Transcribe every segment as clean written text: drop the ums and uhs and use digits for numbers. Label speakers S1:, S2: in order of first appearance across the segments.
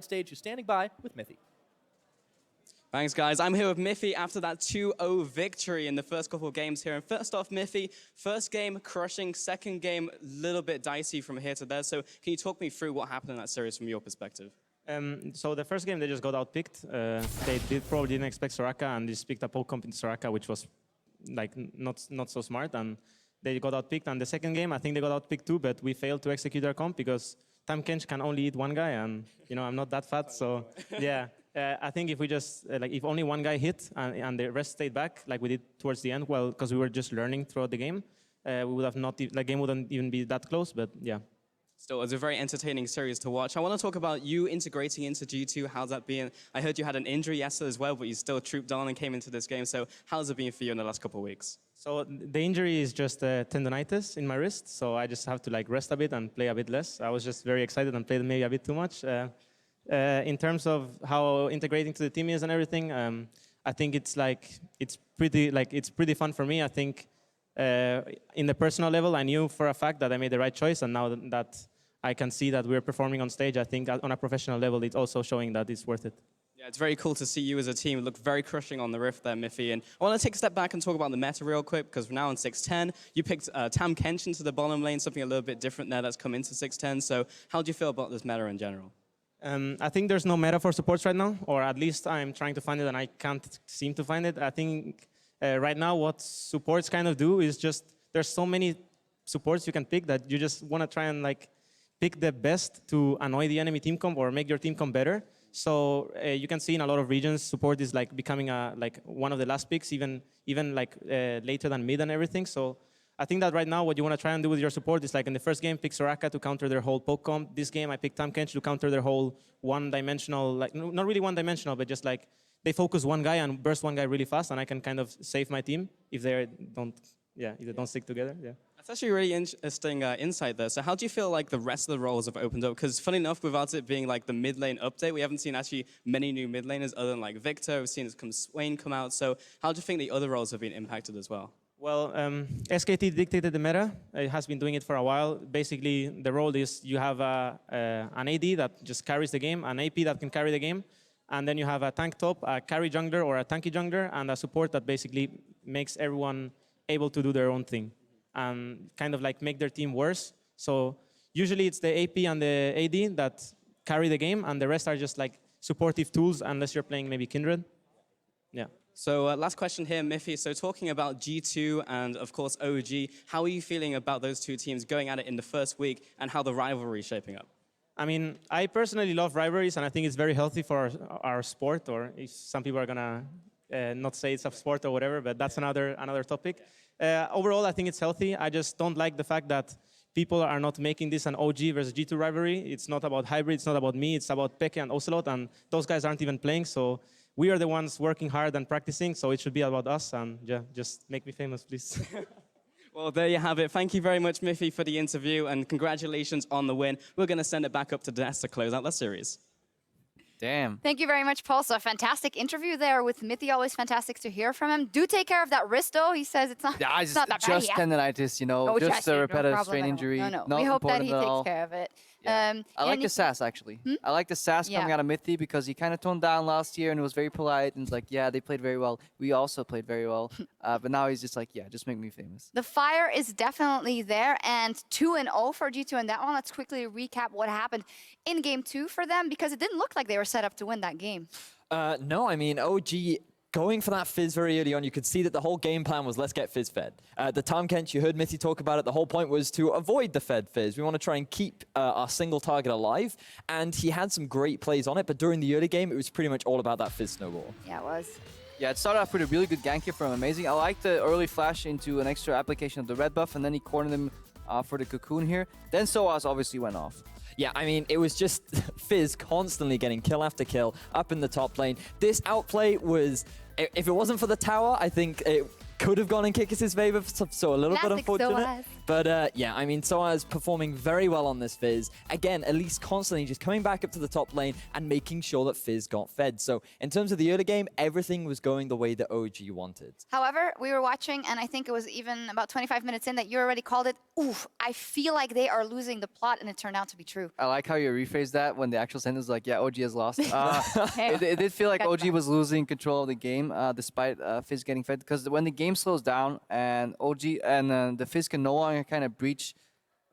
S1: Stage, who's standing by with Mithy.
S2: Thanks, guys. I'm here with Mithy after that 2-0 victory in the first couple of games here. And first off, Mithy, first game crushing, second game a little bit dicey from here to there. So can you talk me through what happened in that series from your perspective?
S3: So the first game, they just got outpicked. Probably didn't expect Soraka, and they just picked a poke comp in Soraka, which was like not so smart, and they got outpicked. And the second game, I think they got outpicked too, but we failed to execute our comp because Tam Kench can only eat one guy, and I'm not that fat, so yeah. I think if we just if only one guy hit and the rest stayed back, like we did towards the end, well, because we were just learning throughout the game, we would have not game wouldn't even be that close. But yeah.
S2: Still, it was a very entertaining series to watch. I want to talk about you integrating into G2. How's that been? I heard you had an injury yesterday as well, but you still trooped on and came into this game. So how's it been for you in the last couple of weeks?
S3: So the injury is just tendonitis in my wrist, so I just have to rest a bit and play a bit less. I was just very excited and played maybe a bit too much. In terms of how integrating to the team is and everything, I think it's pretty fun for me. I think in the personal level, I knew for a fact that I made the right choice, and now that I can see that we're performing on stage, I think on a professional level, it's also showing that it's worth it.
S2: Yeah, it's very cool to see you as a team look very crushing on the Rift there, Mithy. And I want to take a step back and talk about the meta real quick, because we're now on 610. You picked Tam Kench into the bottom lane, something a little bit different there that's come into 610. So how do you feel about this meta in general?
S3: I think there's no meta for supports right now, or at least I'm trying to find it and I can't seem to find it. I think right now what supports kind of do is just, there's so many supports you can pick that you just want to try and pick the best to annoy the enemy team comp or make your team comp better. So you can see in a lot of regions, support is becoming one of the last picks, even later than mid and everything. So I think that right now what you want to try and do with your support is in the first game, pick Soraka to counter their whole poke comp. This game I picked Tam Kench to counter their whole one-dimensional, not really one-dimensional, but just they focus one guy and burst one guy really fast, and I can kind of save my team if they don't stick together. Yeah.
S2: That's actually a really interesting insight there. So how do you feel like the rest of the roles have opened up? Because funny enough, without it being the mid lane update, we haven't seen actually many new mid laners other than Victor. We've seen Swain come out. So how do you think the other roles have been impacted as well?
S3: Well, SKT dictated the meta. It has been doing it for a while. Basically, the role is you have an AD that just carries the game, an AP that can carry the game, and then you have a tank top, a carry jungler or a tanky jungler, and a support that basically makes everyone able to do their own thing and kind of make their team worse. So usually it's the AP and the AD that carry the game, and the rest are just supportive tools unless you're playing maybe Kindred. Yeah.
S2: So last question here, Mithy. So talking about G2 and, of course, OG, how are you feeling about those two teams going at it in the first week and how the rivalry is shaping up?
S3: I mean, I personally love rivalries, and I think it's very healthy for our sport, or if some people are going to not say it's a sport or whatever, but that's another topic. Overall, I think it's healthy. I just don't like the fact that people are not making this an OG versus G2 rivalry. It's not about hybrid, it's not about me, it's about Peke and Ocelot, and those guys aren't even playing, so we are the ones working hard and practicing, so it should be about us, and yeah, just make me famous, please.
S2: Well, there you have it. Thank you very much, Mithy, for the interview, and congratulations on the win. We're going to send it back up to Des to close out the series.
S4: Damn.
S5: Thank you very much, Paul. So a fantastic interview there with Mithy. Always fantastic to hear from him. Do take care of that wrist, though. He says it's not,
S4: yeah,
S5: it's not that
S4: just
S5: bad. Yeah.
S4: tendonitis,
S5: Just
S4: a repetitive
S5: no
S4: strain injury.
S5: No.
S4: Not
S5: we hope that he
S4: at
S5: takes
S4: all.
S5: care of it.
S4: Yeah. I like the sass, actually. I like the sass coming out of Mithy because he kind of toned down last year and was very polite and was like, yeah, they played very well. We also played very well. But now he's just like, yeah, just make me famous.
S5: The fire is definitely there, and 2-0 for G2 in that one. Let's quickly recap what happened in game 2 for them, because it didn't look like they were set up to win that game.
S6: No, I mean, OG going for that Fizz very early on, you could see that the whole game plan was let's get Fizz fed. The Tam Kench, you heard Mithy talk about it, the whole point was to avoid the fed Fizz. We want to try and keep our single target alive, and he had some great plays on it, but during the early game, it was pretty much all about that Fizz snowball.
S5: Yeah, it was.
S4: Yeah, it started off with a really good gank here from Amazing. I like the early flash into an extra application of the red buff, and then he cornered him for the cocoon here. Then Soaz obviously went off.
S6: Yeah, I mean, it was just Fizz constantly getting kill after kill up in the top lane. This outplay was, if it wasn't for the tower, I think could have gone in Kikis' favor, so a little bit
S5: Classic
S6: unfortunate.
S5: Soaz.
S6: But yeah, I mean, Soaz performing very well on this Fizz. Again, at least constantly just coming back up to the top lane and making sure that Fizz got fed. So in terms of the early game, everything was going the way that OG wanted.
S5: However, we were watching, and I think it was even about 25 minutes in that you already called it, oof, I feel like they are losing the plot, and it turned out to be true.
S4: I like how you rephrased that when the actual sentence was like, yeah, OG has lost. It did feel like OG was losing control of the game despite Fizz getting fed. Because when the game slows down and OG and the Fizz can no longer kind of breach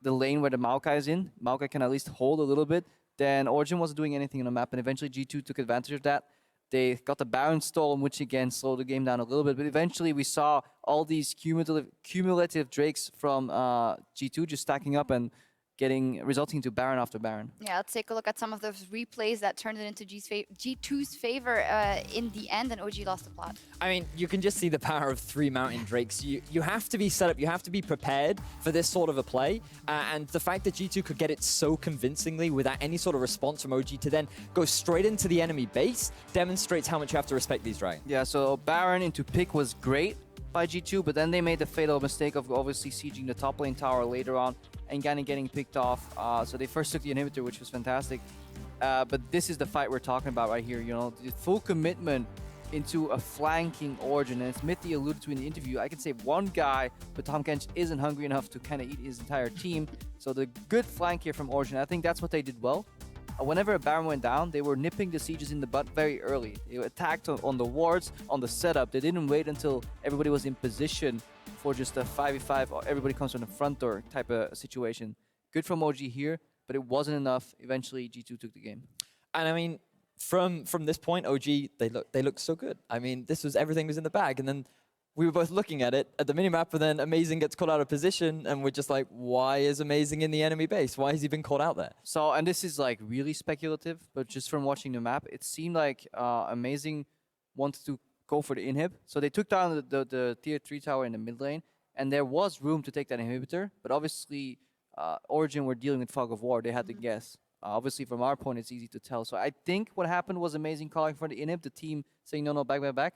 S4: the lane where the Maokai is in, Maokai can at least hold a little bit, then Origen wasn't doing anything on the map, and eventually G2 took advantage of that. They got the Baron stolen, which again slowed the game down a little bit, but eventually we saw all these cumulative Drakes from G2 just stacking up and resulting into Baron after Baron.
S5: Yeah, let's take a look at some of those replays that turned it into G2's favor in the end, and OG lost the plot.
S6: I mean, you can just see the power of 3 Mountain Drakes. You have to be set up, you have to be prepared for this sort of a play. And the fact that G2 could get it so convincingly without any sort of response from OG to then go straight into the enemy base demonstrates how much you have to respect these dragons.
S4: Yeah, so Baron into pick was great by G2, but then they made the fatal mistake of obviously sieging the top lane tower later on and kind of getting picked off. So they first took the inhibitor, which was fantastic. But this is the fight we're talking about right here. You know, the full commitment into a flanking Origen. And as Mithy alluded to in the interview, I can save one guy, but Tahm Kench isn't hungry enough to kind of eat his entire team. So the good flank here from Origen, I think that's what they did well. Whenever a Baron went down, they were nipping the sieges in the butt very early. They attacked on the wards, on the setup. They didn't wait until everybody was in position for just a 5v5 or everybody comes from the front door type of situation. Good from OG here, but it wasn't enough. Eventually, G2 took the game.
S6: And I mean, from this point, OG, they looked so good. I mean, everything was in the bag, and then we were both looking at it at the minimap, and then Amazing gets caught out of position, and we're just like, why is Amazing in the enemy base? Why has he been caught out there?
S4: So, and this is like really speculative, but just from watching the map, it seemed like Amazing wanted to go for the inhib. So they took down the tier 3 tower in the mid lane, and there was room to take that inhibitor, but obviously Origen were dealing with Fog of War. They had to guess. Obviously, from our point, it's easy to tell. So I think what happened was Amazing calling for the inhib, the team saying, no, back.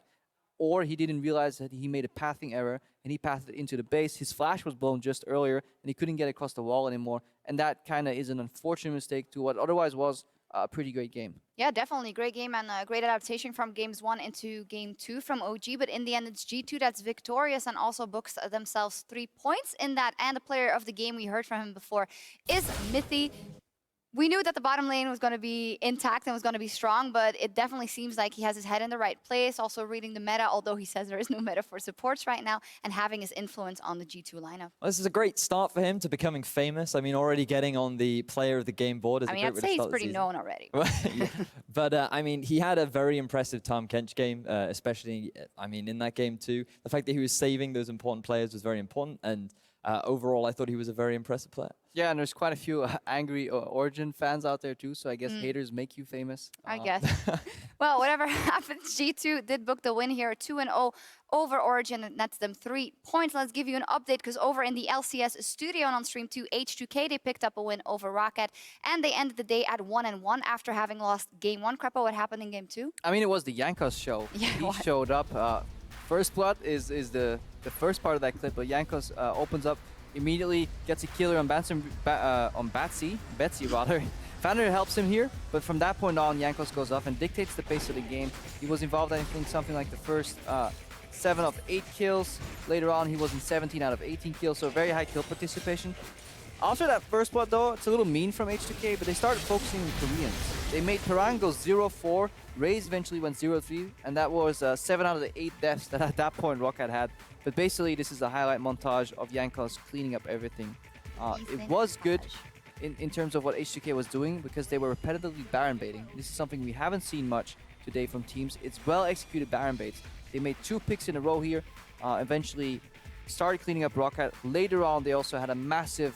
S4: Or he didn't realize that he made a pathing error and he pathed it into the base. His flash was blown just earlier and he couldn't get across the wall anymore. And that kind of is an unfortunate mistake to what otherwise was a pretty great game.
S5: Yeah, definitely. Great game and a great adaptation from games 1 into game 2 from OG. But in the end, it's G2 that's victorious and also books themselves 3 points in that. And the player of the game, we heard from him before, is Mithy. We knew that the bottom lane was going to be intact and was going to be strong, but it definitely seems like he has his head in the right place, also reading the meta, although he says there is no meta for supports right now, and having his influence on the G2 lineup.
S6: Well, this is a great start for him to becoming famous. I mean, already getting on the player of the game board is a great way to start the season.
S5: I'd say he's pretty known already.
S6: Yeah. But, I mean, he had a very impressive Tahm Kench game, especially, I mean, in that game too. The fact that he was saving those important players was very important, and overall, I thought he was a very impressive player.
S4: Yeah, and there's quite a few angry Origen fans out there too, so I guess haters make you famous.
S5: I guess. Well, whatever happens, G2 did book the win here, 2-0 over Origen, and that's them 3 points. Let's give you an update, because over in the LCS studio and on stream 2, H2K, they picked up a win over Rocket, and they ended the day at 1-1 after having lost game 1. Krepo, what happened in game 2?
S4: I mean, it was the Jankos show.
S5: Yeah,
S4: he showed up. First blood is the first part of that clip, but Jankos opens up, immediately gets a killer on Betsy rather. Vander helps him here, but from that point on, Jankos goes off and dictates the pace of the game. He was involved, I think, something like the first 7 of 8 kills. Later on, he was in 17 out of 18 kills, so very high kill participation. After that first blood, though, it's a little mean from H2K, but they started focusing on Koreans. They made Parang go 0-4, Raze eventually went 0-3, and that was 7 out of the 8 deaths that at that point Rocket had. But basically, this is a highlight montage of Jankos cleaning up everything. It was good in terms of what H2K was doing, because they were repetitively Baron baiting. This is something we haven't seen much today from teams. It's well-executed Baron baits. They made 2 picks in a row here, eventually started cleaning up Rocket. Later on, they also had a massive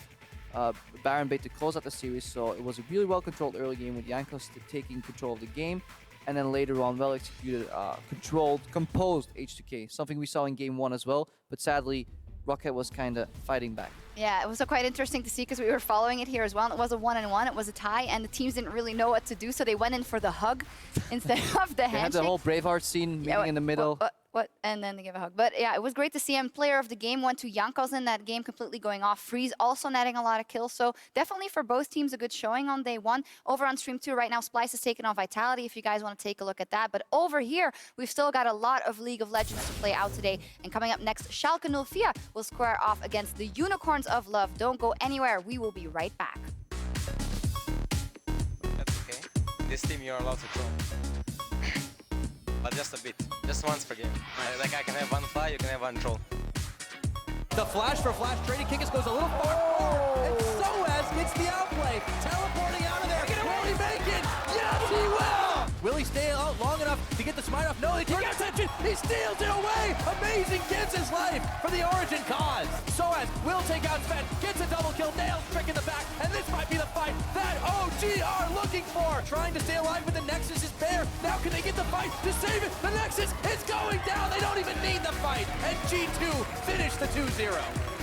S4: Baron bait to close out the series, so it was a really well-controlled early game with Jankos taking control of the game, and then later on, well-executed, controlled, composed H2K, something we saw in game 1 as well, but sadly, Rocket was kind of fighting back.
S5: Yeah, it was quite interesting to see, because we were following it here as well. It was a 1-1, it was a tie, and the teams didn't really know what to do, so they went in for the hug instead of the handshake.
S4: They had the whole Braveheart scene meeting in the middle.
S5: What? And then they give a hug. But yeah, it was great to see him. Player of the game went to Jankos in that game, completely going off. Freeze also netting a lot of kills. So definitely for both teams, a good showing on day one. Over on stream 2 right now, Splice is taking on Vitality if you guys want to take a look at that. But over here, we've still got a lot of League of Legends to play out today. And coming up next, Schalke 04 will square off against the Unicorns of Love. Don't go anywhere. We will be right back.
S1: That's okay. This team you're allowed to throw. But just a bit. Just once per game. Like I can have one fly, you can have one troll.
S7: The flash for Flash. Trading Kinkus goes a little far. And Soaz gets the outplay. Teleporting out of there. Will he make it? Yes, he will! Will he stay out long enough to get the smite off? No, they turn attention. He steals it away. Amazing, gets his life for the Origen cause. Soaz will take out Sven, gets a double kill, nails Trick in the back, and this might be the fight that OG are looking for. Trying to stay alive, but the Nexus is bare. Now can they get the fight to save it? The Nexus is going down. They don't even need the fight. And G2 finish the 2-0.